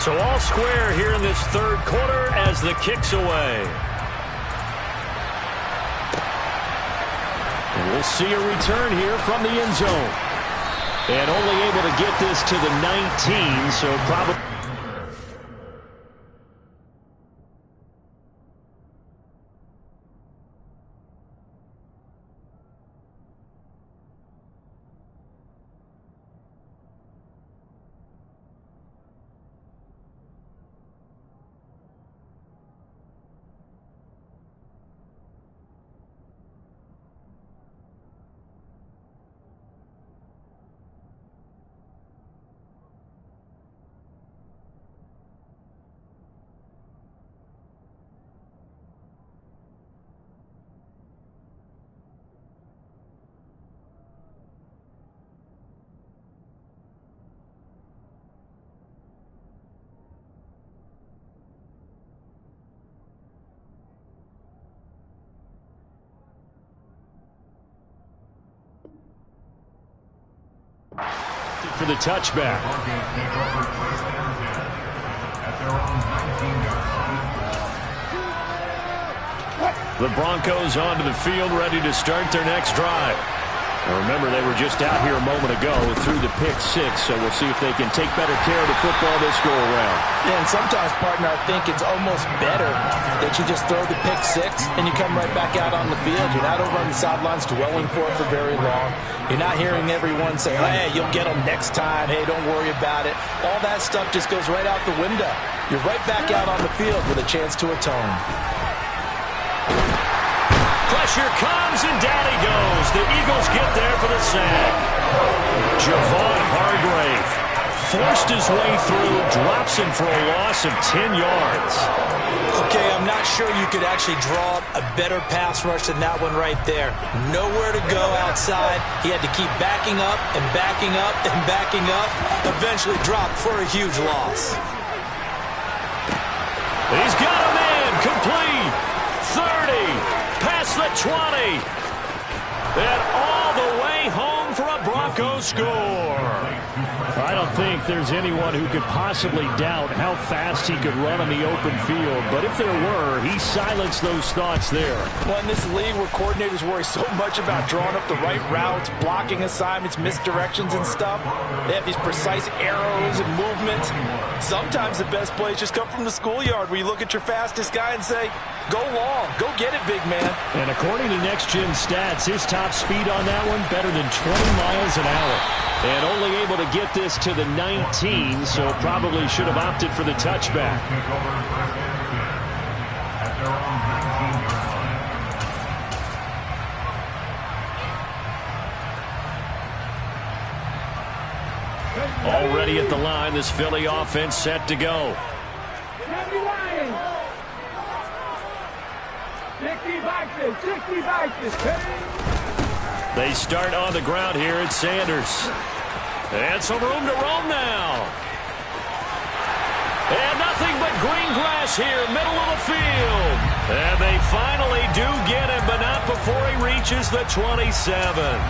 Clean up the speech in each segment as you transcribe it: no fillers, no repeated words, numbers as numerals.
So all square here in this third quarter as the kick's away. And we'll see a return here from the end zone. And only able to get this to the 19, so probably... for the touchback. The Broncos onto the field, ready to start their next drive. Now remember, they were just out here a moment ago through the pick six, so we'll see if they can take better care of the football this go-around. Yeah, and sometimes, partner, I think it's almost better that you just throw the pick six and you come right back out on the field. You're not over on the sidelines dwelling for it for very long. You're not hearing everyone say, hey, you'll get them next time. Hey, don't worry about it. All that stuff just goes right out the window. You're right back out on the field with a chance to atone. Pressure comes, and down he goes. The Eagles get there for the sack. Javon Hargrave forced his way through, drops him for a loss of 10 yards. Okay, I'm not sure you could actually draw up a better pass rush than that one right there. Nowhere to go outside. He had to keep backing up and backing up and backing up. Eventually dropped for a huge loss. He's got a man, complete. 30. Past the 20. And all the way home for a Broncos score. I don't think there's anyone who could possibly doubt how fast he could run on the open field. But if there were, he silenced those thoughts there. Well, in this league where coordinators worry so much about drawing up the right routes, blocking assignments, misdirections and stuff, they have these precise arrows and movements. Sometimes the best plays just come from the schoolyard where you look at your fastest guy and say, go long, go get it, big man. And according to Next Gen Stats, his top speed on that one better than 20 miles an hour. And only able to get this to the 19, so probably should have opted for the touchback. Already at the line, this Philly offense set to go. They start on the ground here at Sanders. And some room to roam now. And nothing but green grass here, middle of the field. And they finally do get him, but not before he reaches the 27.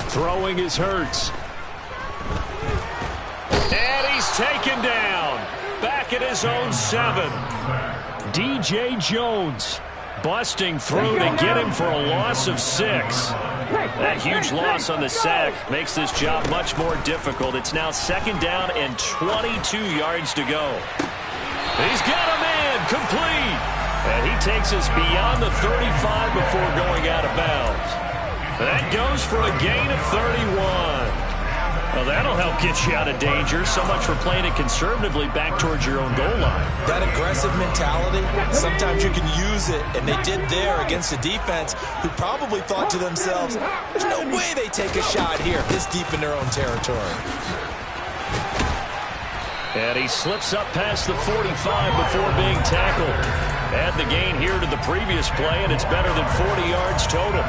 Throwing is Hurts. And he's taken down. Back at his own 7. DJ Jones busting through to get him for a loss of 6. That huge loss on the sack makes this job much more difficult. It's now 2nd down and 22 yards to go. He's got a man, complete. And he takes us beyond the 35 before going out of bounds. That goes for a gain of 31. Well, that'll help get you out of danger. So much for playing it conservatively back towards your own goal line. That aggressive mentality, sometimes you can use it, and they did there against a defense who probably thought to themselves, there's no way they take a shot here this deep in their own territory. And he slips up past the 45 before being tackled. Add the gain here to the previous play, and it's better than 40 yards total.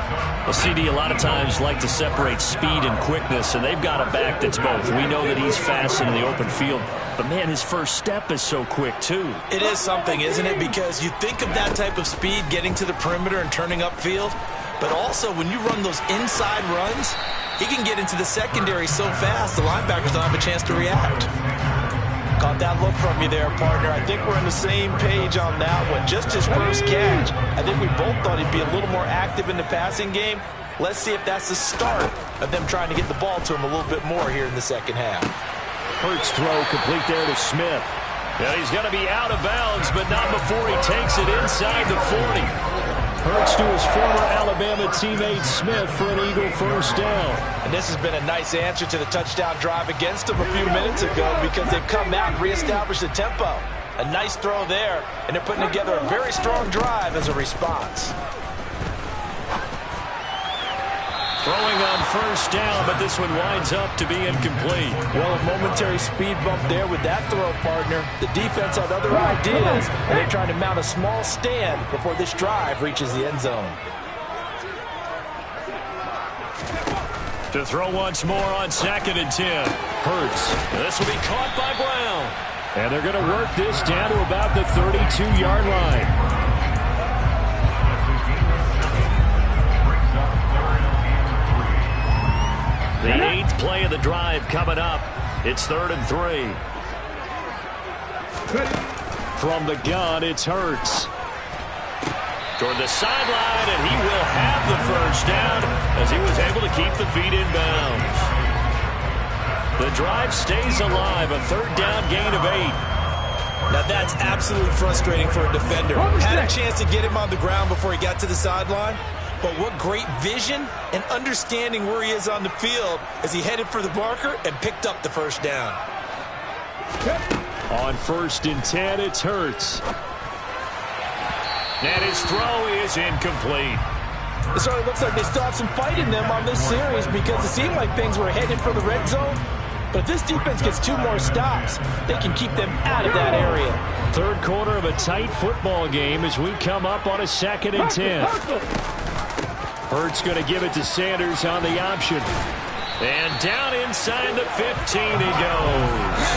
Well, CD a lot of times like to separate speed and quickness, and they've got a back that's both. We know that he's fast in the open field, but, man, his first step is so quick, too. It is something, isn't it? Because you think of that type of speed getting to the perimeter and turning upfield, but also when you run those inside runs, he can get into the secondary so fast the linebackers don't have a chance to react. Caught that look from you there, partner. I think we're on the same page on that one. Just his first catch. I think we both thought he'd be a little more active in the passing game. Let's see if that's the start of them trying to get the ball to him a little bit more here in the second half. Hurts throw complete there to Smith. Yeah, he's going to be out of bounds, but not before he takes it inside the 40. Hurts to his former Alabama teammate Smith for an Eagle first down. And this has been a nice answer to the touchdown drive against them a few minutes ago because they've come out and reestablished the tempo. A nice throw there, and they're putting together a very strong drive as a response. Throwing on first down, but this one winds up to be incomplete. Well, a momentary speed bump there with that throw, partner. The defense had other ideas, and they're trying to mount a small stand before this drive reaches the end zone. To throw once more on 2nd and 10. Hurts. This will be caught by Brown. And they're going to work this down to about the 32-yard line. The 8th play of the drive coming up. It's 3rd and 3. From the gun, it's Hurts. Toward the sideline, and he will have the first down as he was able to keep the feet in bounds. The drive stays alive, a 3rd down gain of 8. Now that's absolutely frustrating for a defender. Had a chance to get him on the ground before he got to the sideline. But what great vision and understanding where he is on the field as he headed for the marker and picked up the first down. On 1st and 10, it's Hurts. And his throw is incomplete. It certainly looks like they still have some fight in them on this series because it seemed like things were headed for the red zone. But if this defense gets 2 more stops, they can keep them out of that area. 3rd quarter of a tight football game as we come up on a 2nd and 10. Hurts going to give it to Sanders on the option. And down inside the 15 he goes.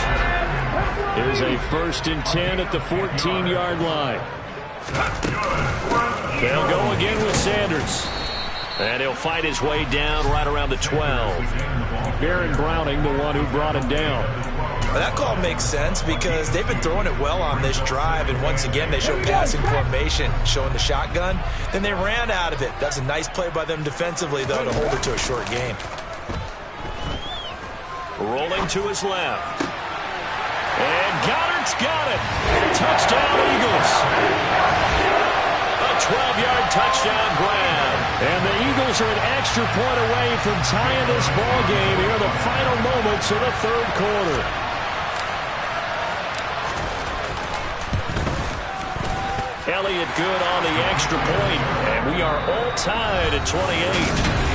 Here's a 1st and 10 at the 14-yard line. They'll go again with Sanders. And he'll fight his way down right around the 12. Baron Browning, the one who brought him down. Well, that call makes sense because they've been throwing it well on this drive, and once again they show passing formation, showing the shotgun. Then they ran out of it. That's a nice play by them defensively, though, to hold it to a short game. Rolling to his left. And Goddard's got it. Touchdown, Eagles. A 12-yard touchdown grab. And the Eagles are an extra point away from tying this ball game here in the final moments of the 3rd quarter. Elliott good on the extra point, and we are all tied at 28.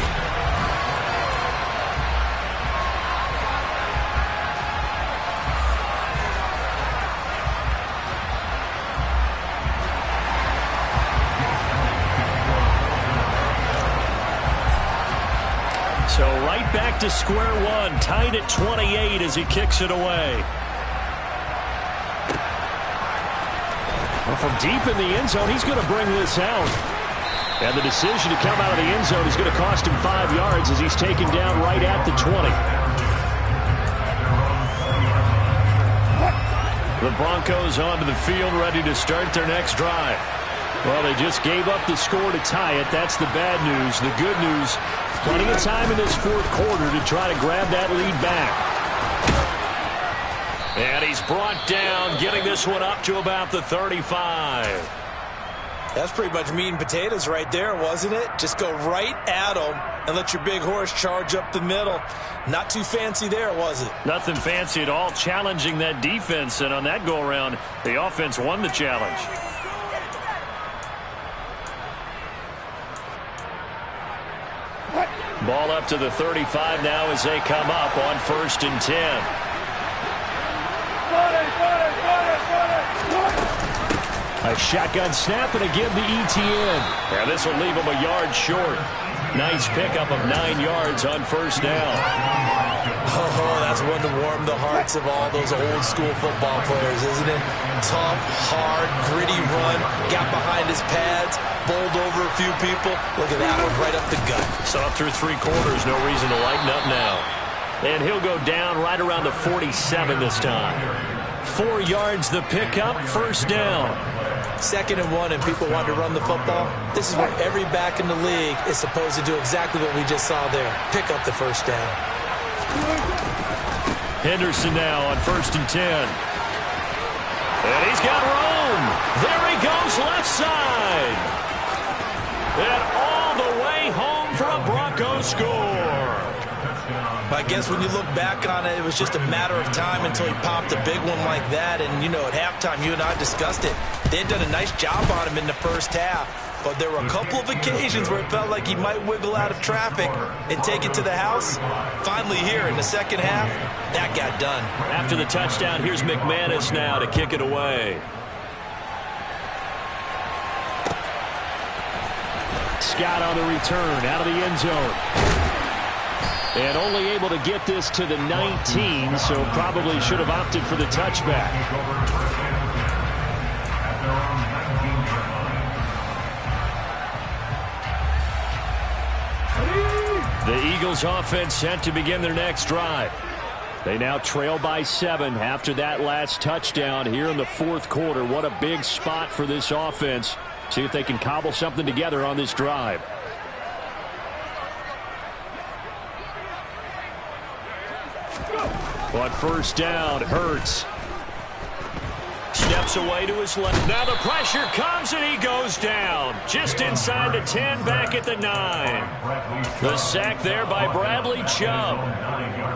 So right back to square one, tied at 28 as he kicks it away. Well, from deep in the end zone, he's going to bring this out. And the decision to come out of the end zone is going to cost him 5 yards as he's taken down right at the 20. The Broncos onto the field ready to start their next drive. Well, they just gave up the score to tie it. That's the bad news. The good news, plenty of time in this 4th quarter to try to grab that lead back. And he's brought down, getting this one up to about the 35. That's pretty much meat and potatoes right there, wasn't it? Just go right at him and let your big horse charge up the middle. Not too fancy there, was it? Nothing fancy at all, challenging that defense. And on that go-around, the offense won the challenge. Ball up to the 35 now as they come up on 1st and 10. A shotgun snap and a give to ETN. And this will leave him a yard short. Nice pickup of 9 yards on first down. Oh, that's one to warm the hearts of all those old school football players, isn't it? Tough, hard, gritty run. Got behind his pads, bowled over a few people. Look at that one, right up the gut. So up through 3 quarters, no reason to lighten up now. And he'll go down right around the 47 this time. 4 yards the pickup, first down. 2nd and 1, and people want to run the football. This is where every back in the league is supposed to do exactly what we just saw there. Pick up the first down. Henderson now on 1st and 10. And he's got room. There he goes, left side. And all the way home for a Broncos score. I guess when you look back on it, it was just a matter of time until he popped a big one like that. And, you know, at halftime, you and I discussed it. They had done a nice job on him in the first half. But there were a couple of occasions where it felt like he might wiggle out of traffic and take it to the house. Finally here in the second half, that got done. After the touchdown, here's McManus now to kick it away. Scott on the return out of the end zone. And only able to get this to the 19, so probably should have opted for the touchback. The Eagles offense set to begin their next drive. They now trail by 7 after that last touchdown here in the 4th quarter. What a big spot for this offense. See if they can cobble something together on this drive. On first down, Hurts. Steps away to his left. Now the pressure comes and he goes down. Just inside the 10, back at the 9. The sack there by Bradley Chubb.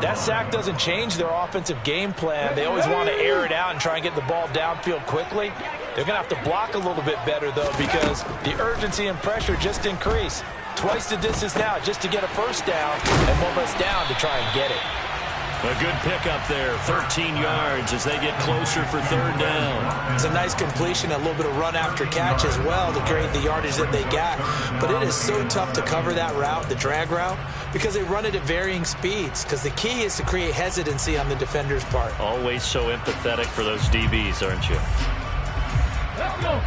That sack doesn't change their offensive game plan. They always want to air it out and try and get the ball downfield quickly. They're going to have to block a little bit better, though, because the urgency and pressure just increase. Twice the distance now just to get a first down and 1 less down to try and get it. A good pickup there, 13 yards as they get closer for 3rd down. It's a nice completion, a little bit of run after catch as well to create the yardage that they got. But it is so tough to cover that route, the drag route, because they run it at varying speeds. Because the key is to create hesitancy on the defender's part. Always so empathetic for those DBs, aren't you?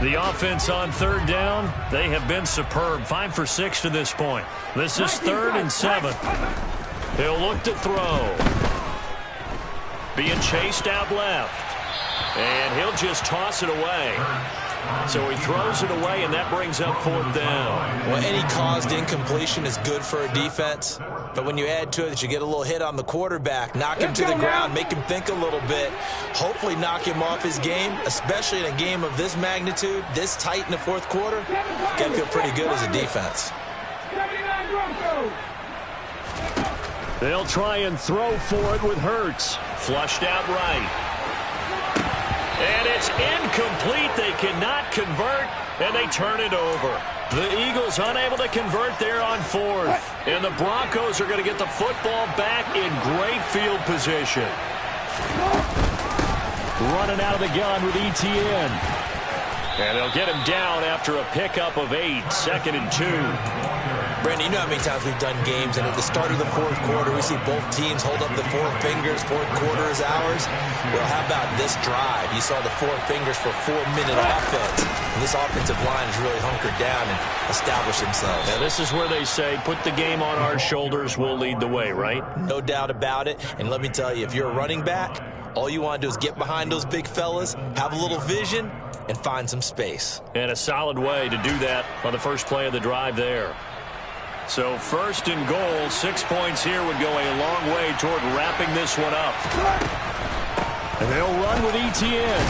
The offense on 3rd down, they have been superb. 5 for 6 to this point. This is 3rd and 7. He'll look to throw. Being chased out left. And he'll just toss it away. So he throws it away, and that brings up 4th down. Well, any caused incompletion is good for a defense. But when you add to it that you get a little hit on the quarterback, knock him to the ground, make him think a little bit, hopefully knock him off his game, especially in a game of this magnitude, this tight in the 4th quarter, got to feel pretty good as a defense. They'll try and throw for it with Hurts. Flushed out right. And it's incomplete. They cannot convert, and they turn it over. The Eagles unable to convert there on 4th. And the Broncos are going to get the football back in great field position. Running out of the gun with ETN. And they'll get him down after a pickup of 8, 2nd and 2. Brandon, you know how many times we've done games, and at the start of the 4th quarter, we see both teams hold up the 4 fingers, 4th quarter is ours. Well, how about this drive? You saw the 4 fingers for 4-minute offense. And this offensive line has really hunkered down and established themselves. Now, this is where they say, put the game on our shoulders, we'll lead the way, right? No doubt about it. And let me tell you, if you're a running back, all you want to do is get behind those big fellas, have a little vision, and find some space. And a solid way to do that on the first play of the drive there. So 1st and goal, 6 points here would go a long way toward wrapping this one up. And they'll run with ETN.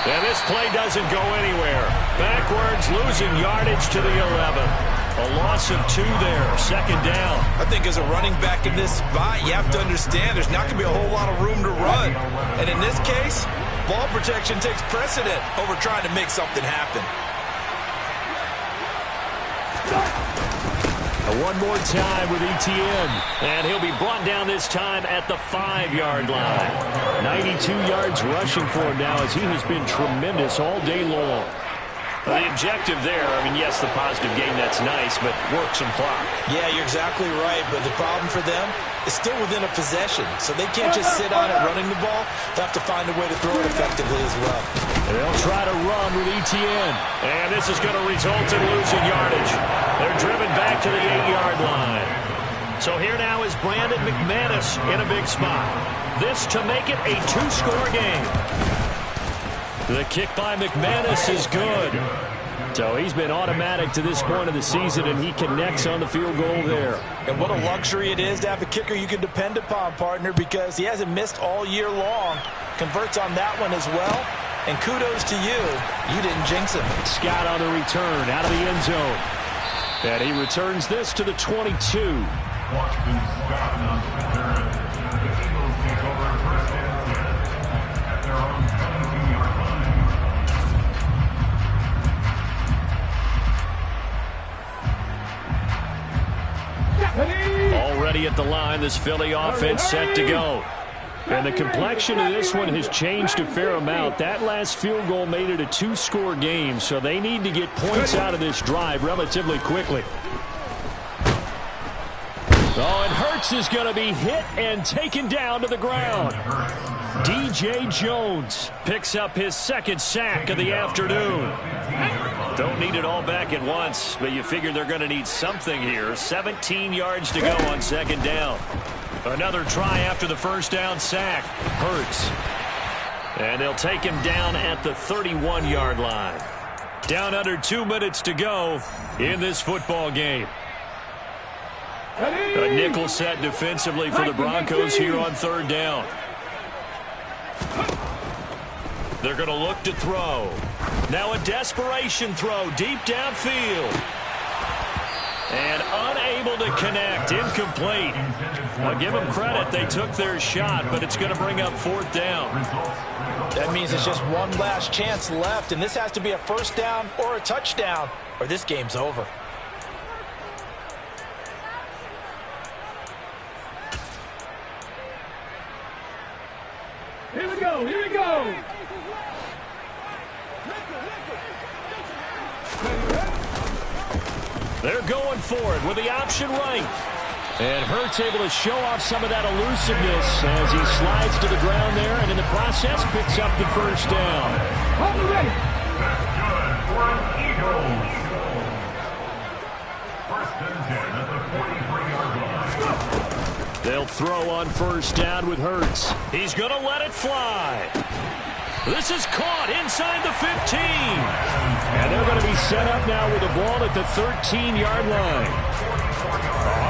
And this play doesn't go anywhere. Backwards, losing yardage to the 11. A loss of 2 there, 2nd down. I think as a running back in this spot, you have to understand there's not going to be a whole lot of room to run. And in this case, ball protection takes precedent over trying to make something happen. One more time with ETN. And he'll be brought down this time at the 5-yard line. 92 yards rushing for him now as he has been tremendous all day long. The objective there, I mean, yes, the positive gain, that's nice, but work some clock. Yeah, you're exactly right, but the problem for them is still within a possession, so they can't just sit on it running the ball. They'll have to find a way to throw it effectively as well. They'll try to run with ETN, and this is going to result in losing yardage. They're driven back to the 8-yard line. So here now is Brandon McManus in a big spot. This to make it a 2-score game. The kick by McManus is good. So he's been automatic to this point of the season, and he connects on the field goal there. And what a luxury it is to have a kicker you can depend upon, partner, because he hasn't missed all year long. Converts on that one as well. And kudos to you. You didn't jinx him. Scott on the return out of the end zone. And he returns this to the 22. Washington Scott on the return. The Eagles take over first and 10 at their own 17-yard line. Already at the line, this Philly offense set to go. And the complexion of this one has changed a fair amount. That last field goal made it a 2-score game, so they need to get points out of this drive relatively quickly. Oh, and Hurts is going to be hit and taken down to the ground. DJ Jones picks up his 2nd sack of the afternoon. Don't need it all back at once, but you figure they're going to need something here. 17 yards to go on 2nd down. Another try after the 1st down sack. Hurts. And they'll take him down at the 31-yard line. Down under 2 minutes to go in this football game. A nickel set defensively for the Broncos here on 3rd down. They're going to look to throw. Now a desperation throw deep downfield. And unable to connect. Incomplete. I'll give them credit. They took their shot, but it's going to bring up 4th down. That means it's just one last chance left, and this has to be a 1st down or a touchdown, or this game's over. Here we go, here we go! They're going for it with the option right. And Hurts able to show off some of that elusiveness as he slides to the ground there, and in the process picks up the 1st down. That's good for an Eagles. 1st and 10 at the 43-yard line. They'll throw on 1st down with Hurts. He's going to let it fly. This is caught inside the 15. And they're going to be set up now with the ball at the 13-yard line.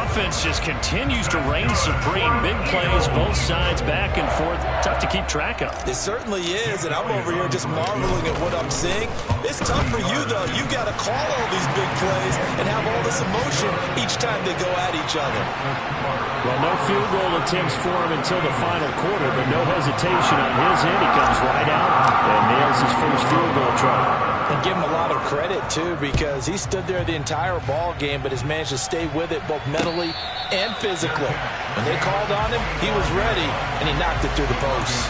Offense just continues to reign supreme. Big plays, both sides, back and forth. Tough to keep track of. It certainly is, and I'm over here just marveling at what I'm seeing. It's tough for you, though. You got to call all these big plays and have all this emotion each time they go at each other. Well, no field goal attempts for him until the final quarter, but no hesitation on his end. He comes right out and nails his first field goal try. And give him a lot of credit, too, because he stood there the entire ball game, but has managed to stay with it both mentally and physically. When they called on him, he was ready, and he knocked it through the posts.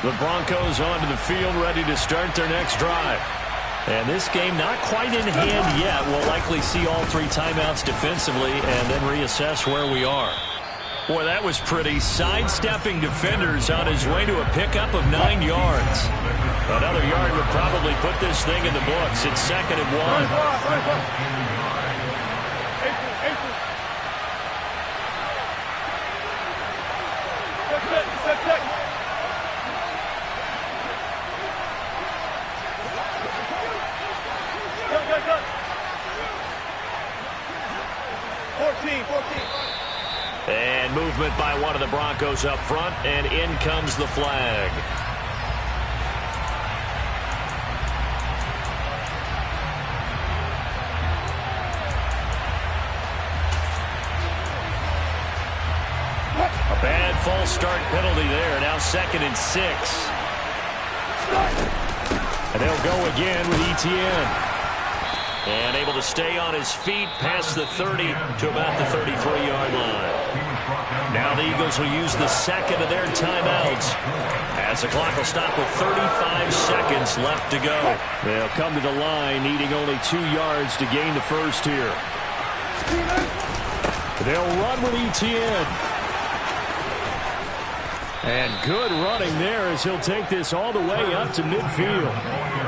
The Broncos onto the field, ready to start their next drive. And this game not quite in hand yet. We'll likely see all 3 timeouts defensively and then reassess where we are. Boy, that was pretty. Sidestepping defenders on his way to a pickup of 9 yards. Another yard would probably put this thing in the books. It's 2nd and 1. And movement by one of the Broncos up front, and in comes the flag. A bad false start penalty there. Now 2nd and 6. And they'll go again with Etienne. And able to stay on his feet past the 30 to about the 33-yard line. Now the Eagles will use the second of their timeouts, as the clock will stop with 35 seconds left to go. They'll come to the line needing only 2 yards to gain the first here. They'll run with Etienne. And good running there as he'll take this all the way up to midfield.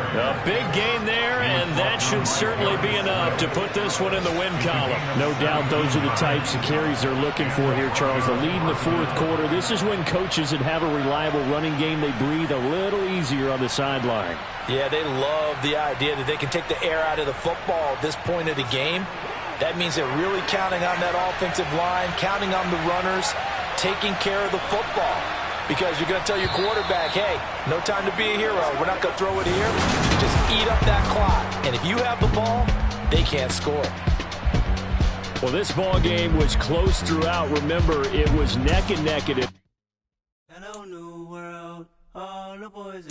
A big gain there, and that should certainly be enough to put this one in the win column. No doubt those are the types of carries they're looking for here, Charles. The lead in the fourth quarter. This is when coaches that have a reliable running game, they breathe a little easier on the sideline. Yeah, they love the idea that they can take the air out of the football at this point of the game. That means they're really counting on that offensive line, counting on the runners, taking care of the football. Because you're going to tell your quarterback, hey, no time to be a hero. We're not going to throw it here. Just eat up that clock. And if you have the ball, they can't score. Well, this ball game was close throughout. Remember, it was neck and neck. Hello, new world. All the boys